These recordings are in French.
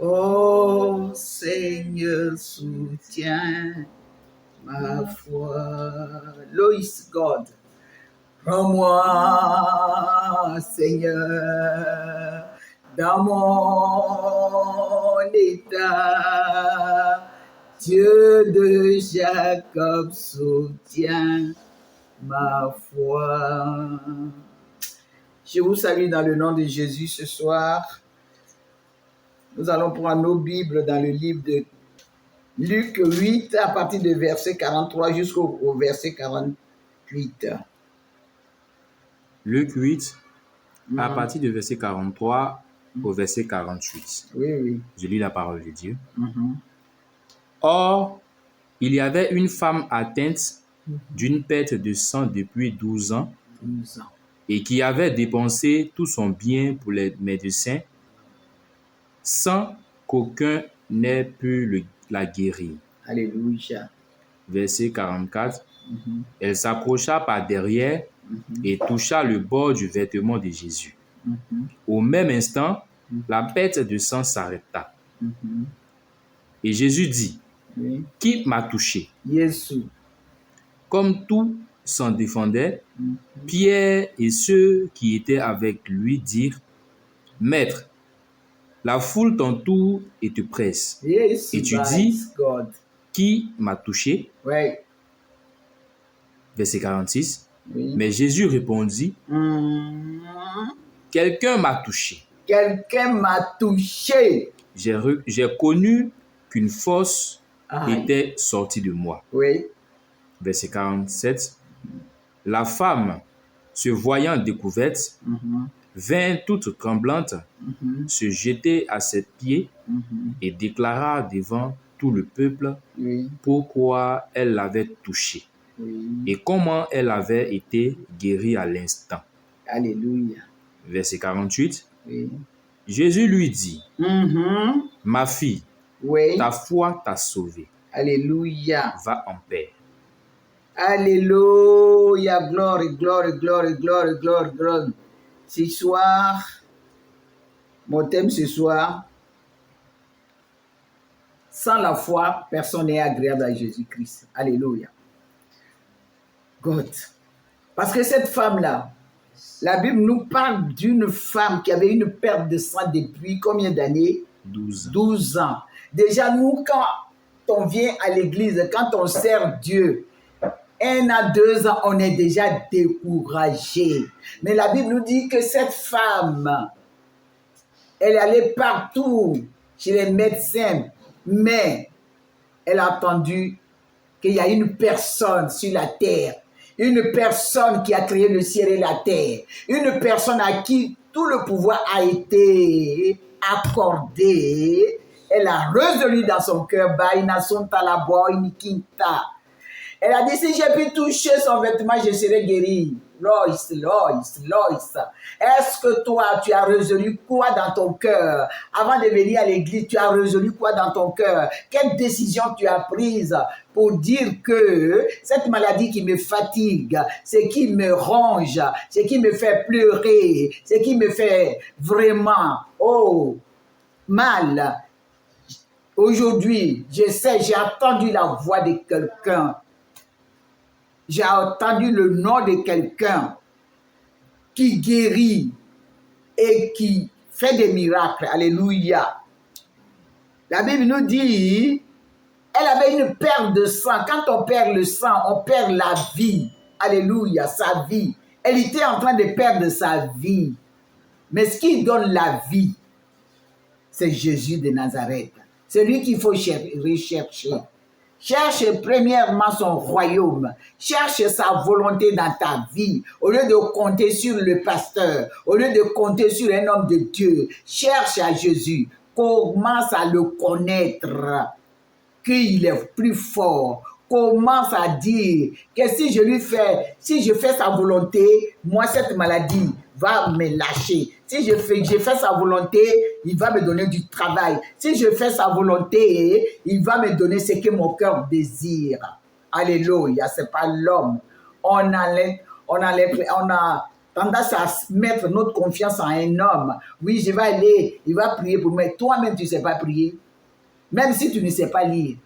Oh Seigneur, soutiens ma foi. Lois God. Prends-moi, Seigneur, dans mon état. Dieu de Jacob, soutiens ma foi. Je vous salue dans le nom de Jésus ce soir. Nous allons prendre nos Bibles dans le livre de Luc 8 à partir du verset 43 jusqu'au verset 48. Luc 8, à partir du verset 43 au verset 48. Oui. Je lis la parole de Dieu. Or, il y avait une femme atteinte d'une perte de sang depuis 12 ans et qui avait dépensé tout son bien pour les médecins sans qu'aucun n'ait pu la guérir. Alléluia. Verset 44. Elle s'approcha par derrière et toucha le bord du vêtement de Jésus. Au même instant, la perte de sang s'arrêta. Et Jésus dit, qui m'a touché? Jésus. Comme tout s'en défendait, Pierre et ceux qui étaient avec lui dirent, Maître, la foule t'entoure et te presse. Yes, Et tu dis, qui m'a touché? Oui. Verset 46. Oui. Mais Jésus répondit, quelqu'un m'a touché. Quelqu'un m'a touché. J'ai connu qu'une force était sortie de moi. Oui. Verset 47. La femme, se voyant découverte, vint toute tremblante, se jeter à ses pieds et déclara devant tout le peuple pourquoi elle l'avait touché et comment elle avait été guérie à l'instant. Alléluia. Verset 48. Jésus lui dit, ma fille, ta foi t'a sauvée. Alléluia. Va en paix. Alléluia. Gloire, gloire, gloire, gloire, gloire, gloire. Ce soir, mon thème ce soir, sans la foi, personne n'est agréable à Jésus-Christ. Alléluia. God. Parce que cette femme-là, la Bible nous parle d'une femme qui avait une perte de sang depuis combien d'années? 12 ans. Déjà, nous, quand on vient à l'église, quand on sert Dieu, 1 à 2 ans, on est déjà découragé. Mais la Bible nous dit que cette femme, elle allait partout chez les médecins, mais elle a attendu qu'il y a une personne sur la terre, une personne qui a créé le ciel et la terre, une personne à qui tout le pouvoir a été accordé. Elle a résolu dans son cœur, elle a dit, si j'ai pu toucher son vêtement, je serai guérie. Lois. Est-ce que toi, tu as résolu quoi dans ton cœur? Avant de venir à l'église, tu as résolu quoi dans ton cœur? Quelle décision tu as prise pour dire que cette maladie qui me fatigue, ce qui me ronge, ce qui me fait pleurer, ce qui me fait vraiment, mal. Aujourd'hui, je sais, j'ai entendu la voix de quelqu'un. J'ai entendu le nom de quelqu'un qui guérit et qui fait des miracles. Alléluia. La Bible nous dit, elle avait une perte de sang. Quand on perd le sang, on perd la vie. Alléluia, sa vie. Elle était en train de perdre sa vie. Mais ce qui donne la vie, c'est Jésus de Nazareth. C'est lui qu'il faut rechercher. Cherche premièrement son royaume. Cherche sa volonté dans ta vie. Au lieu de compter sur le pasteur, au lieu de compter sur un homme de Dieu, cherche à Jésus. Commence à le connaître, qu'il est plus fort. Commence à dire que si je fais sa volonté, moi cette maladie va me lâcher. Si je fais sa volonté, il va me donner du travail. Si je fais sa volonté, il va me donner ce que mon cœur désire. Alléluia, c'est pas l'homme. On a tendance à mettre notre confiance en un homme. Oui, je vais aller, il va prier pour moi. Toi-même, tu ne sais pas prier. Même si tu ne sais pas lire.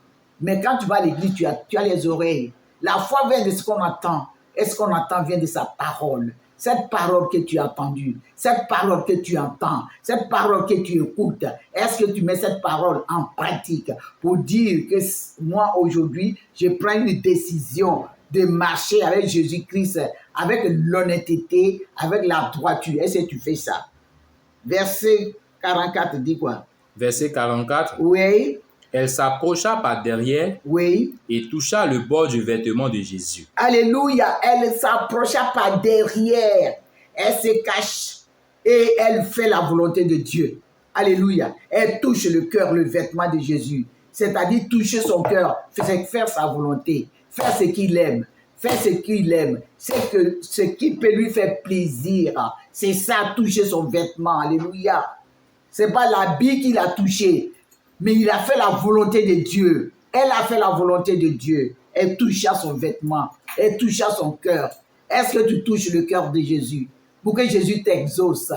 Mais quand tu vas à l'église, tu as les oreilles. La foi vient de ce qu'on entend. Et ce qu'on entend vient de sa parole. Cette parole que tu as entendue, cette parole que tu entends, cette parole que tu écoutes, est-ce que tu mets cette parole en pratique pour dire que moi, aujourd'hui, je prends une décision de marcher avec Jésus-Christ, avec l'honnêteté, avec la droiture. Est-ce que tu fais ça? Verset 44 dit quoi? Verset 44. Oui. Elle s'approcha par derrière Oui. et toucha le bord du vêtement de Jésus. Alléluia. Elle s'approcha par derrière. Elle se cache et elle fait la volonté de Dieu. Alléluia. Elle touche le cœur, le vêtement de Jésus. C'est-à-dire toucher son cœur, faire sa volonté, faire ce qu'il aime. Faire ce qu'il aime. C'est ce qui peut lui faire plaisir. C'est ça, toucher son vêtement. Alléluia. C'est pas l'habit qu'il a touché. Mais il a fait la volonté de Dieu. Elle a fait la volonté de Dieu. Elle toucha son vêtement. Elle toucha son cœur. Est-ce que tu touches le cœur de Jésus pour que Jésus t'exauce?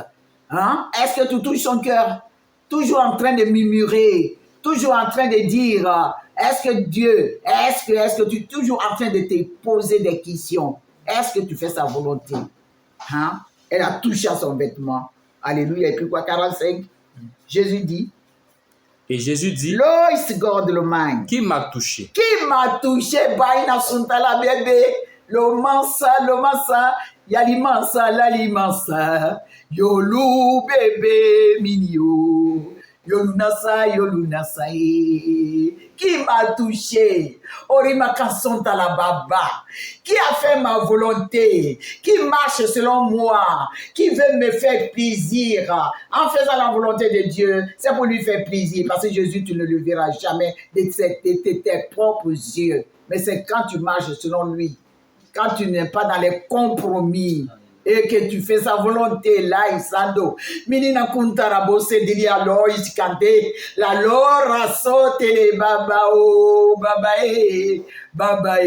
Hein? Est-ce que tu touches son cœur? Toujours en train de murmurer. Toujours en train de dire, est-ce que Dieu, est-ce que tu es toujours en train de te poser des questions? Est-ce que tu fais sa volonté? Hein? Elle a touché son vêtement. Alléluia. Et puis quoi, 45? Jésus dit, et Jésus dit, qui m'a touché? Qui m'a touché? Baina suntala bébé. L'omansa, yalimansa, lalimansa. Yolu bébé minio. Yolunasa. Qui m'a touché? Orimaka suntala baba. Qui a fait ma volonté? Qui marche selon moi? Qui veut me faire plaisir? En faisant la volonté de Dieu, c'est pour lui faire plaisir. Parce que Jésus, tu ne le verras jamais de tes propres yeux. Mais c'est quand tu marches selon lui. Quand tu n'es pas dans les compromis. Et que tu fais sa volonté, là, Isando. Minina kuntarabo se dili alo iskande. La lora sote le baba o baba baba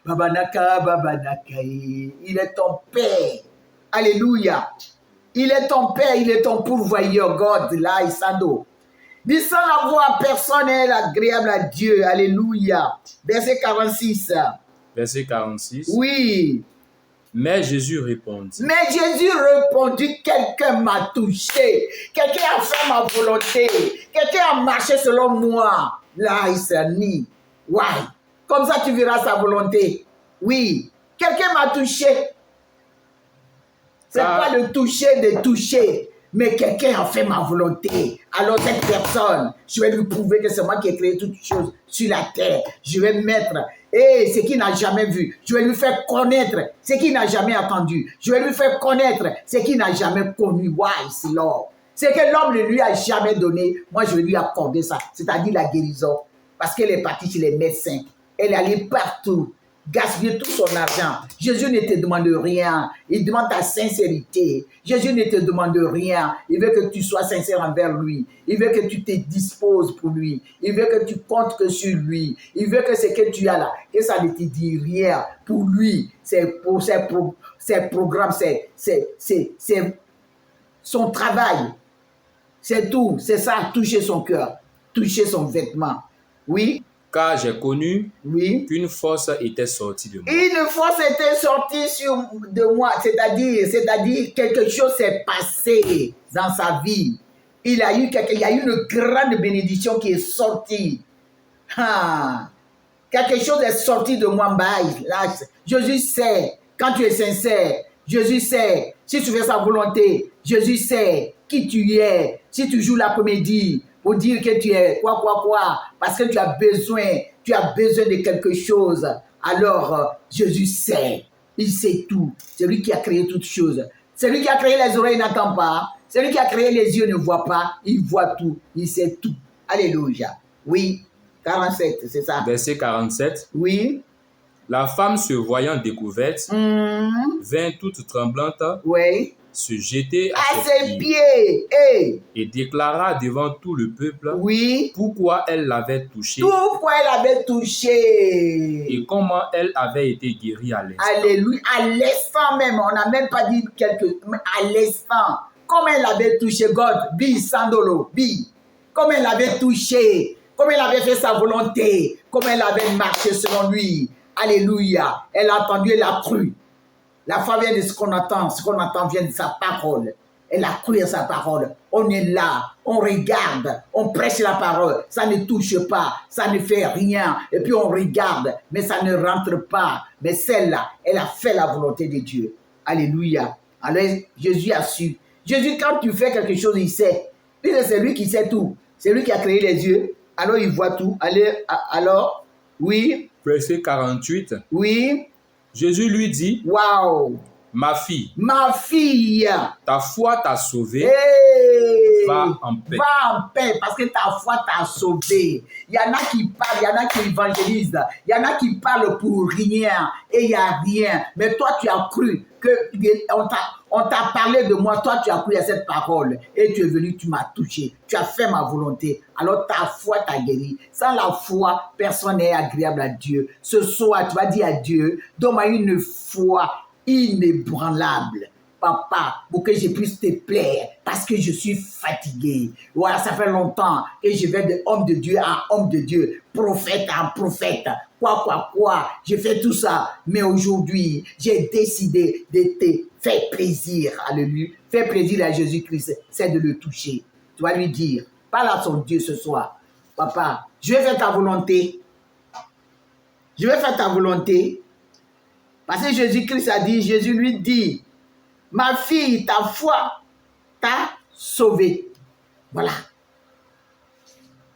baba naka. Il est ton père. Alléluia. Il est ton père, il est ton pourvoyeur, God, là, Isando. Dis sans la voix, personne n'est agréable à Dieu. Alléluia. Verset 46. Verset 46. Oui. Mais Jésus répondit. Mais Jésus répondit, quelqu'un m'a touché. Quelqu'un a fait ma volonté. Quelqu'un a marché selon moi. Là, il s'est mis. Ouais. Comme ça, tu verras sa volonté. Oui. Quelqu'un m'a touché. C'est pas le toucher de toucher. Mais quelqu'un a fait ma volonté. Alors cette personne, je vais lui prouver que c'est moi qui ai créé toutes choses sur la terre. Je vais mettre ce qu'il n'a jamais vu. Je vais lui faire connaître ce qu'il n'a jamais entendu. Je vais lui faire connaître ce qu'il n'a jamais connu. Wise Lord. Ce que l'homme ne lui a jamais donné, moi je vais lui accorder ça. C'est-à-dire la guérison. Parce qu'elle est partie chez les médecins. Elle est allée partout. Gaspiller tout son argent. Jésus ne te demande rien. Il demande ta sincérité. Jésus ne te demande rien. Il veut que tu sois sincère envers lui. Il veut que tu te disposes pour lui. Il veut que tu comptes que sur lui. Il veut que ce que tu as là, que ça ne te dit rien. Pour lui, c'est pour ses programmes, c'est son travail. C'est tout. C'est ça, toucher son cœur. Toucher son vêtement. Oui. Car j'ai connu qu'une force était sortie de moi. Une force était sortie de moi, c'est-à-dire quelque chose s'est passé dans sa vie. Il y a eu une grande bénédiction qui est sortie. Quelque chose est sorti de moi. Là, Jésus sait, quand tu es sincère, Jésus sait, si tu fais sa volonté, Jésus sait qui tu es. Si tu joues la comédie, pour dire que tu es quoi, parce que tu as besoin de quelque chose. Alors, Jésus sait, il sait tout. C'est lui qui a créé toutes choses. C'est lui qui a créé les oreilles, n'entend pas. C'est lui qui a créé les yeux, ne voit pas. Il voit tout, il sait tout. Alléluia. Oui, 47, c'est ça. Verset 47. Oui. La femme se voyant découverte, vint toute tremblante, se jeter à ses pieds. Hey. Et déclara devant tout le peuple Oui. pourquoi elle l'avait touché Pourquoi elle avait touché. Et comment elle avait été guérie à l'instant. Alléluia. À l'instant même. On n'a même pas dit à l'instant. Comme elle avait touché God. Bi Sandolo. Bi. Comme elle avait touché. Comme elle avait fait sa volonté. Comme elle avait marché selon lui. Alléluia. Elle a entendu, elle a cru. La foi vient de ce qu'on entend. Ce qu'on entend vient de sa parole. Elle a cru à sa parole. On est là, on regarde, on prêche la parole. Ça ne touche pas, ça ne fait rien. Et puis on regarde, mais ça ne rentre pas. Mais celle-là, elle a fait la volonté de Dieu. Alléluia. Alors Jésus a su. Jésus, quand tu fais quelque chose, il sait. C'est lui qui sait tout. C'est lui qui a créé les yeux. Alors il voit tout. Alors, oui. Verset 48. Oui. Jésus lui dit, waouh, ma fille, ta foi t'a sauvée, va en paix. Va en paix parce que ta foi t'a sauvé. Il y en a qui parlent, il y en a qui évangélisent, il y en a qui parlent pour rien et il n'y a rien. Mais toi, tu as cru on t'a parlé de moi, toi, tu as cru à cette parole et tu es venu, tu m'as touché, tu as fait ma volonté. Alors ta foi t'a guéri. Sans la foi, personne n'est agréable à Dieu. Ce soir, tu vas dire à Dieu, donne-moi une foi inébranlable. Papa, pour que je puisse te plaire, parce que je suis fatigué. Voilà, ça fait longtemps que je vais de homme de Dieu à homme de Dieu, prophète à prophète, quoi. Je fais tout ça, mais aujourd'hui, j'ai décidé de te faire plaisir. Alléluia. Faire plaisir à Jésus-Christ, c'est de le toucher. Tu vas lui dire, parle à son Dieu ce soir. Papa, je vais faire ta volonté. Je vais faire ta volonté. Parce que Jésus-Christ a dit, Jésus lui dit, ma fille, ta foi t'a sauvée. Voilà.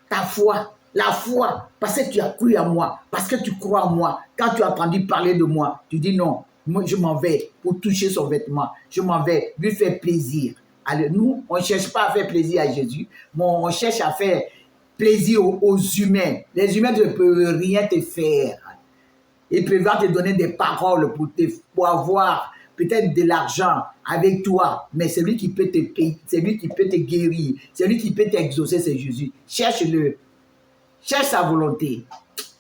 Ta foi, la foi, parce que tu as cru à moi, parce que tu crois en moi. Quand tu as entendu parler de moi, tu dis non, moi je m'en vais pour toucher son vêtement. Je m'en vais lui faire plaisir. Alors, nous, on ne cherche pas à faire plaisir à Jésus, mais on cherche à faire plaisir aux humains. Les humains ne peuvent rien te faire. Ils peuvent te donner des paroles pour avoir peut-être de l'argent avec toi, mais celui qui peut te payer, celui qui peut te guérir, celui qui peut t'exaucer, c'est Jésus. Cherche-le. Cherche sa volonté.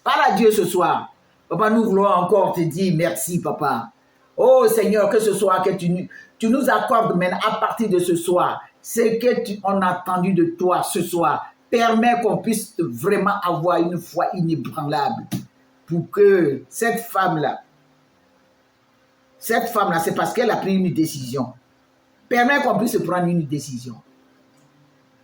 Parle à Dieu ce soir. Papa, nous voulons encore te dire merci, papa. Oh Seigneur, que ce soir, que tu nous accordes maintenant à partir de ce soir, ce qu'on a attendu de toi ce soir. Permets qu'on puisse vraiment avoir une foi inébranlable pour que cette femme-là, c'est parce qu'elle a pris une décision. Permets qu'on puisse prendre une décision.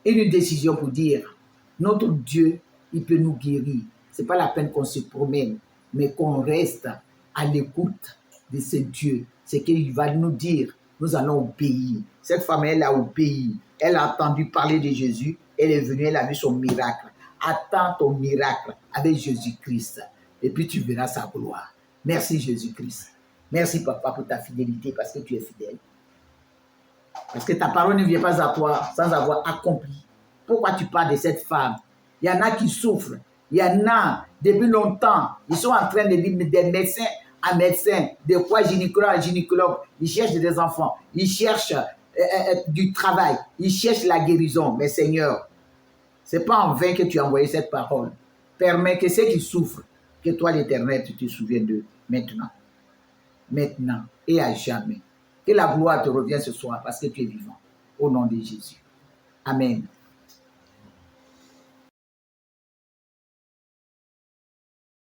Une décision pour dire, notre Dieu, il peut nous guérir. Ce n'est pas la peine qu'on se promène, mais qu'on reste à l'écoute de ce Dieu. C'est qu'il va nous dire, nous allons obéir. Cette femme, elle a obéi. Elle a entendu parler de Jésus. Elle est venue, elle a vu son miracle. Attends ton miracle avec Jésus-Christ. Et puis tu verras sa gloire. Merci Jésus-Christ. Merci papa pour ta fidélité parce que tu es fidèle. Parce que ta parole ne vient pas à toi sans avoir accompli. Pourquoi tu parles de cette femme? Il y en a qui souffrent. Il y en a depuis longtemps. Ils sont en train de dire des médecins à médecins, de quoi gynécologue à gynécologue. Ils cherchent des enfants. Ils cherchent du travail. Ils cherchent la guérison. Mais Seigneur, ce n'est pas en vain que tu as envoyé cette parole. Permets que ceux qui souffrent, que toi l'Éternel, tu te souviennes d'eux maintenant. Maintenant et à jamais. Que la gloire te revienne ce soir parce que tu es vivant. Au nom de Jésus. Amen.